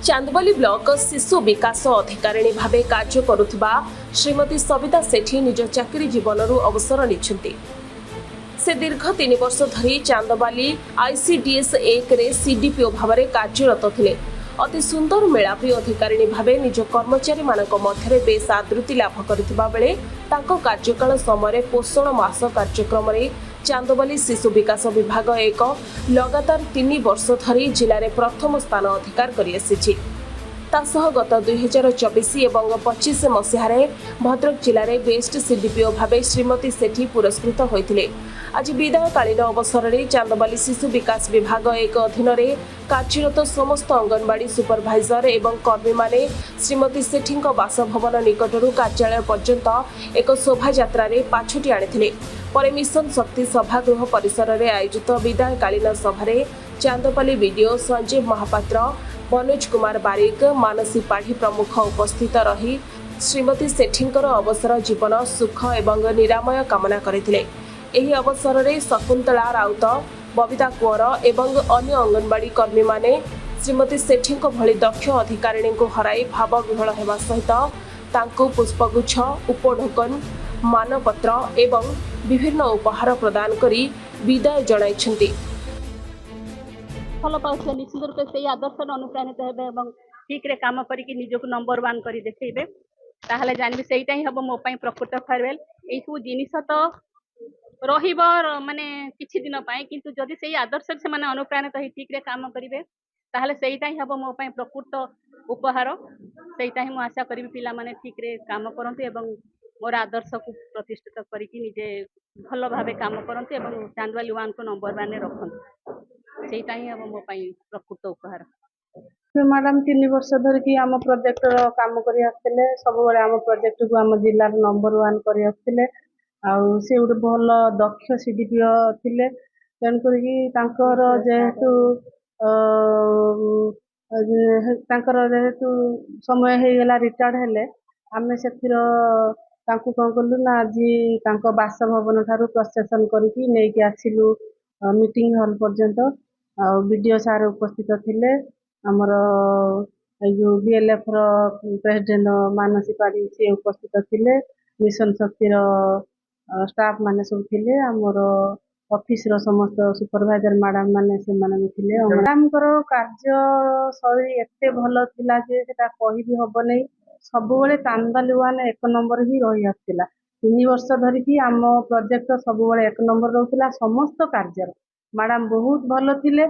Chandbali block शिशु विकास अधिकारिणी भावे कार्य करुथिबा श्रीमती सविता सेठी निज चाकरी जीवनरू अवसर निछंती। से दीर्घ 3 वर्ष धरी चांदबाली आईसीडीएस 1 रे सीडीपीओ भाव कार्यरत थिले। अति सुंदर मेलापी अधिकारिणी भावे निज कर्मचारी मानक मध्यरे बेस आदृति लाभ करथिबा बेले तांको कार्यकाल समय पोषण मास कार्यक्रम रे चांदबाली शिशु विकास विभाग एक लगातार 3 वर्ष धरी जिले में प्रथम स्थान अधिकार कर गत 2024 एवं 25 मसीह भद्रक जिले में बेस्ट सीडीपीओ भावे श्रीमती सेठी पुरस्कृत होते। आज विदायकालीन अवसर में चांदबाली शिशु विकास विभाग एक अधीन में कार्यरत समस्त अंगनवाड़ी सुपरभाइजर एवं कर्मी माने श्रीमती सेठी बासभवन निकटरू कार्यालय पर्यंत एक शोभा यात्रा पाछुटी आनी। पर मिशन शक्ति सभागृह परिसर में आयोजित विदायकालीन सभा चांदपाली वीडियो संजीव महापात्र, मनोज कुमार बारिक, मानसी पाढ़ी प्रमुख उपस्थित रही श्रीमती सेठींकर अवसर जीवन सुख एवं निरामय कामना करथिले। एही अवसर में शकुंतला राउत, बबिता कुंवर एवं अन्य अंगनवाड़ी कर्मी माने श्रीमती सेठी भली दक्ष अधिकारिणी को हराई भावविह्वल होगा सहित तांको पुष्पगुच्छ, उपढोकन, मानपत्र एवं विभिन्न उपहार प्रदान करी विदाय जणाइछन्ति। फल पाउछले निश्चित रूप से आदर्श अनुप्राणित हेबे एवं ठीक रे काम करिक निजको नंबर 1 करी देखेबे ताहले जानबी सेइटा ही हबो मो पई प्रकृत फेयरवेल। एई सब जिनिस तो रहिबो माने किछि दिन पई, किंतु जदि सेई आदर्श से माने अनुप्राणित ही ठीक रे काम करिवे ताहले सेइटा ही हबो मो पई प्रकृत उपहार। सेइटा ही मो आशा करिबी पिला माने ठीक रे काम करंते एवं मोर आदर्श को प्रतिष्ठित करिक निजे भल भावे काम करंते एवं चांदबाली 1 को नंबर 1 रे रखंते। सेइटा ही हबो मो पई प्रकृत उपहार। मैडम 3 वर्ष धरिकी आम प्रोजेक्ट काम करी आसते सब आम प्रोजेक्ट को आम जिलार नंबर 1 करी आसते से गोटे भल दक्ष सीडीपीओ थिले। तेणुक जेहेतु जेहेतु समय होगा रिटायर्ड हेले आम से कौन कलु ना आज बासभवन ठारू प्रसेसन करके आसिलु मीटिंग हॉल पर्यंत। वीडियो सार उपस्थित थिले, आमर जो बीएलएफ प्रेसिडेंट मानसी पाड़ी सी उपस्थित थिले, मिशन शक्तिर स्टाफ माने सब थिले, आमर ऑफिस रो समस्त सुपरवाइजर मैडम माने से माने भी थिले। मैडम करो कार्य शैली एते भलो थिला जे सेटा कहि भी हबो नै। सब बेले चांदबाली 1 1 नंबर ही रही आसतिला। 3 वर्ष धरिकी आम प्रोजेक्ट सब बेले 1 नंबर रहउतिला। समस्त कार्य मैडम बहुत भलो थिले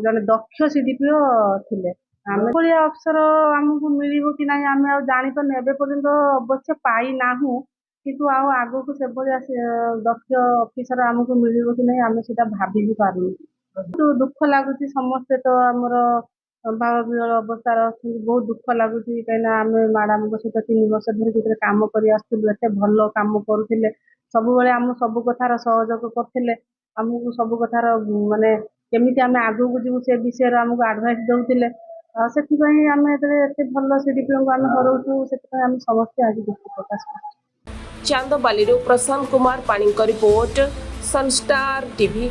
जन दक्ष सीडीपीओ थिले। आम अवसर आमको मिलिबो कि नहीं आम जानी पारे एबे पर्यंत अवश्य पाई नाहु, किंतु आगो को से दक्ष ऑफिसर आमको मिलिबो कि नहीं आम सेटा भाभी भी पारुनी। तो दुख लागुची समस्ते तो आमर भावविह्वल अवस्था बहुत दुख लगुच कहीं आम मैडम सहित 3 वर्ष धरिक काम कर भल काम करुले सब आम सब कथार सहयोग करते आमको सब कथार माने केमिति आम आगू को जीव से विषय आमको एडवाइस दौले से आम एते भल सीडीपीओ को आम हरौचु से समस्ते आज दुख प्रकाश कर। चांदबाली प्रशांत कुमार पाणी रिपोर्ट, सनस्टार टीवी।